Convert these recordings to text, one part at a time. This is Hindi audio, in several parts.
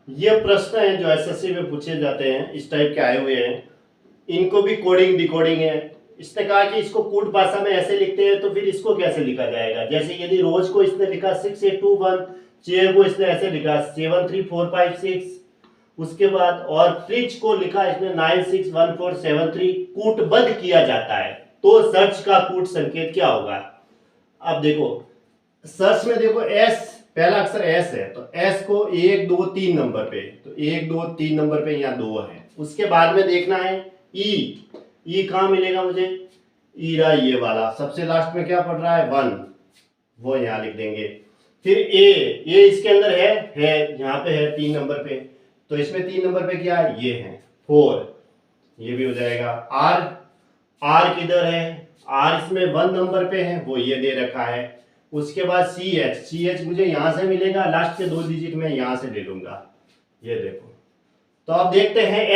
ये प्रश्न है जो एसएससी में पूछे जाते हैं, इस टाइप के आए हुए हैं। इनको भी कोडिंग डिकोडिंग है। इसने कहा कि इसको कूट भाषा में ऐसे लिखते हैं, तो फिर इसको कैसे लिखा जाएगा। जैसे यदि रोज को इसने लिखा 6821, चेयर को इसने ऐसे लिखा 73456, उसके बाद और फ्रिज को लिखा इसने 961473, कूटबद्ध किया जाता है, तो सर्च का कूट संकेत क्या होगा। अब देखो सर्च में देखो एस, पहला अक्षर एस है, तो एस को 1 2 3 नंबर पे, तो 1 2 3 नंबर पे यहाँ 2 है। उसके बाद में देखना है ई कहाँ मिलेगा मुझे, ई रहा ये वाला, सबसे लास्ट में क्या पड़ रहा है 1, वो यहाँ लिख देंगे। फिर ए इसके अंदर है यहाँ पे है 3 नंबर पे, तो इसमें 3 नंबर पे क्या है, ये है 4, ये भी हो जाएगा। आर किधर है, आर इसमें 1 नंबर पे है, वो ये दे रखा है। उसके बाद सी एच मुझे यहां से मिलेगा, लास्ट के 2 डिजिट में यहां से ले लूंगा, ये देखो। तो अब देखते हैं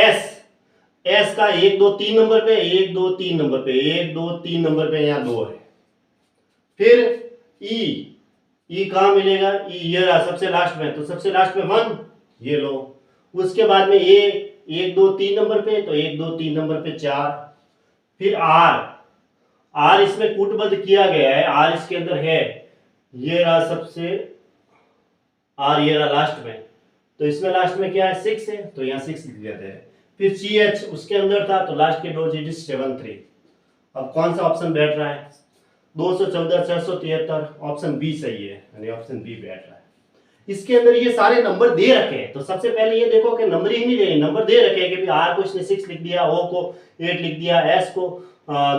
एस का 1 2 3 नंबर पे, 1 2 3 नंबर पे, 1 2 3 नंबर पे यहाँ 2 है। फिर ई कहाँ मिलेगा, ई ये रहा सबसे लास्ट में, तो सबसे लास्ट में 1, ये लो। उसके बाद में ए 1 2 3 नंबर पे, तो 1 2 3 नंबर पे 4। फिर आर इसमें कूटबद्ध किया गया है, आर इसके अंदर है, ये रहा सबसे आर, ये रहा लास्ट में, तो इसमें लास्ट में क्या है 6 है, तो यहाँ 6 लिख देते हैं। फिर सी एच उसके अंदर था, तो लास्ट के 2 डिजिट 7 3। अब कौन सा ऑप्शन बैठ रहा है, 214 473, ऑप्शन बी सही है, यानी ऑप्शन बी बैठ रहा है। इसके अंदर ये सारे नंबर दे रखे हैं, तो सबसे पहले ये देखो कि नंबर ही नहीं दे, नंबर दे रखे हैं कि आर को इसने 6 लिख दिया, ओ को 8 लिख दिया, एस को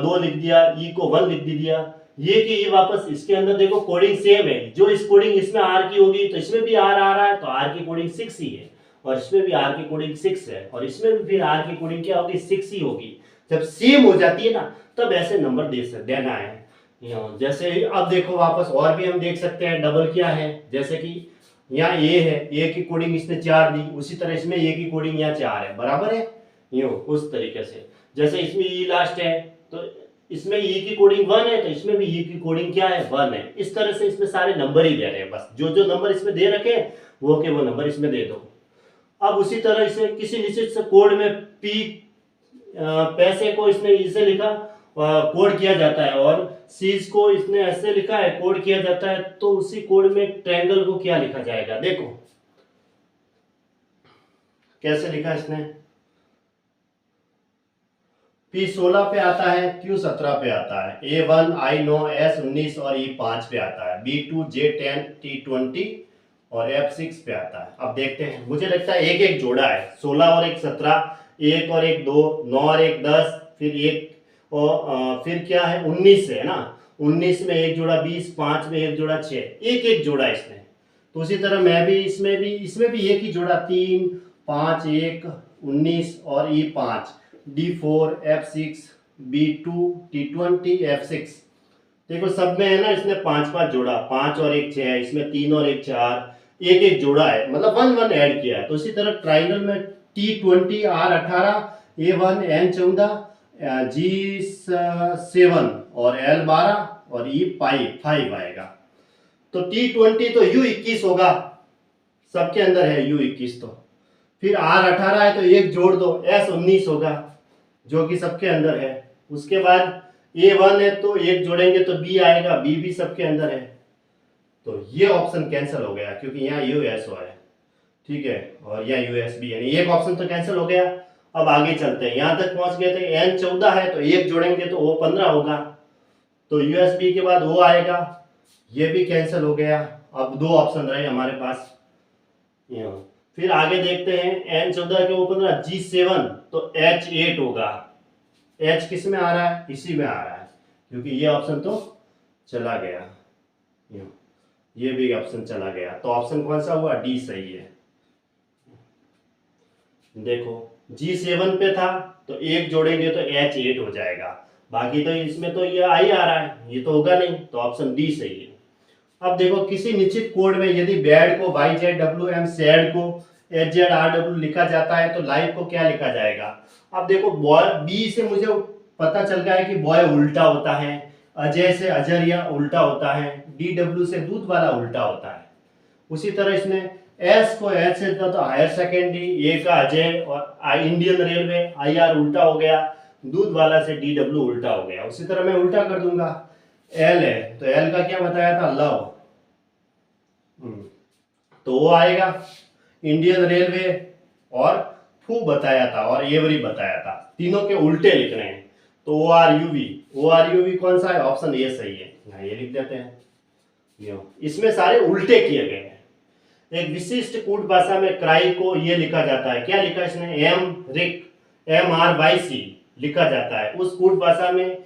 2 लिख दिया, ई को 1 लिख दिया। ये कि ये वापस इसके अंदर देखो कोडिंग सेम है, जो इस कोडिंग इसमें आर की होगी तो इसमें भी आर आ रहा है, तो आर की कोडिंग 6 ही है, और इसमें भी आर की कोडिंग 6 है, और इसमें भी फिर आर की कोडिंग क्या होगी 6 ही होगी। जब सेम हो जाती है ना, तब ऐसे नंबर देना है। जैसे अब देखो वापस और भी हम देख सकते हैं, डबल क्या है, जैसे कि यहाँ ए है, ए की कोडिंग इसने 4 दी, उसी तरह इसमें ए की कोडिंग यहाँ 4 है, बराबर है, यूं उस तरीके से। जैसे इसमें ई लास्ट है, तो इसमें ई की कोडिंग 1 है, तो इसमें भी ई की कोडिंग क्या है 1 है। इस तरह से इसमें सारे नंबर ही दे रहे हैं, बस जो जो नंबर इसमें दे रखे हैं वो के वो नंबर इसमें दे दो। अब उसी तरह इसे किसी निश्चित से कोड में पी पैसे को इसने इसे लिखा, कोड किया जाता है, और सीज को इसने ऐसे लिखा है, कोड किया जाता है, तो उसी कोड में ट्रायंगल को क्या लिखा जाएगा, देखो कैसे लिखा इसने। पी 16 पे आता है, क्यू 17 पे आता है, A1 I9 S19 और E5 पे आता है, B2 J10 T20 और F6 पे आता है। अब देखते हैं, मुझे लगता है एक एक जोड़ा है, 16 और एक 17, एक और एक 2, 9 और एक 10, फिर एक और फिर क्या है 19 है ना, 19 में एक जोड़ा 20, 5 में एक जोड़ा 6, एक एक जोड़ा इसने। तो उसी तरह मैं भी इसमें भी एक ही जोड़ा 3 5 1 19 और E5 D4 F6 B2 T20 F6। देखो सब में है ना, इसने 5 जोड़ा, 5 और एक 6, इसमें 3 और एक 4, एक एक जोड़ा है, मतलब 1 1 ऐड किया है। तो इसी तरह ट्राइंगल में T20 R18 A1 N14 G7 और L12 और E5 आएगा। तो T20 तो U21 होगा, सबके अंदर है U21, तो फिर R18 है तो एक जोड़ दो, S19 होगा जो कि सबके अंदर है। उसके बाद A1 है तो एक जोड़ेंगे तो B आएगा, B भी सबके अंदर है। तो ये ऑप्शन कैंसिल हो गया क्योंकि यहाँ US है, ठीक है, और यहाँ USB, यानी एक ऑप्शन तो कैंसिल हो गया। अब आगे चलते हैं, यहां तक पहुंच गए थे, N14 है तो एक जोड़ेंगे तो O15 होगा, तो USB के बाद O आएगा, ये भी कैंसिल हो गया। अब 2 ऑप्शन रहे हमारे पास। फिर आगे देखते हैं, N14 के O15 G7 तो H8 होगा, H किस में आ रहा है, इसी में आ रहा है, क्योंकि ये ऑप्शन तो चला गया, ये भी ऑप्शन चला गया, तो ऑप्शन कौन सा हुआ, डी सही है। देखो G7 पे था तो एक जोड़ेंगे तो H8 हो जाएगा, बाकी तो इसमें तो ये आई आ रहा है, ये तो होगा नहीं, तो ऑप्शन डी सही है। अब देखो किसी निश्चित कोड में यदि बैड को YZWM, सैड को HZRW लिखा जाता है तो लाइव को क्या लिखा जाएगा। अब देखो बॉय बी से मुझे पता चल गया है कि बॉय उल्टा होता है, अजय से अजरिया उल्टा होता है, DW से दूध वाला उल्टा होता है। उसी तरह इसमें एस को एच से था तो हायर सेकेंडरी, ए का अजय, और इंडियन रेलवे, आई आर उल्टा हो गया, दूध वाला से डी डब्ल्यू उल्टा हो गया। उसी तरह मैं उल्टा कर दूंगा। एल है तो एल का क्या बताया था, लव, तो वो आएगा। इंडियन रेलवे और फू बताया था और एवरी बताया था, तीनों के उल्टे लिखने हैं। तो ओ आर यू वी कौन सा है, ऑप्शन ए सही है, यहाँ ये लिख देते हैं। इसमें सारे उल्टे किए गए हैं। एक विशिष्ट कूट भाषा में क्राई को ये लिखा जाता है, क्या लिखा इसने, MRYC लिखा जाता है। उस कूट भाषा में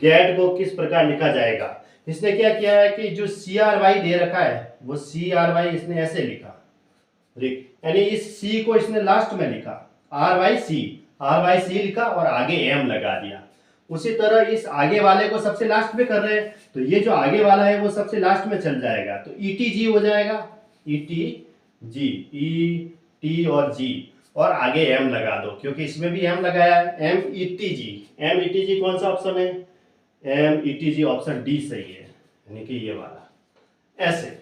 गेट को किस प्रकार लिखा जाएगा। इसने क्या किया है कि जो CRY दे रखा है वो CRY इसने ऐसे लिखा, यानी इस C को इसने लास्ट में लिखा, RYC लिखा और आगे M लगा दिया। उसी तरह इस आगे वाले को सबसे लास्ट में कर रहे हैं, तो ये जो आगे वाला है वो सबसे लास्ट में चल जाएगा, तो ETG हो जाएगा, ETG, ET और G, और आगे M लगा दो क्योंकि इसमें भी M लगाया है, METG कौन सा ऑप्शन है, METG ऑप्शन डी सही है, यानी कि ये वाला। ऐसे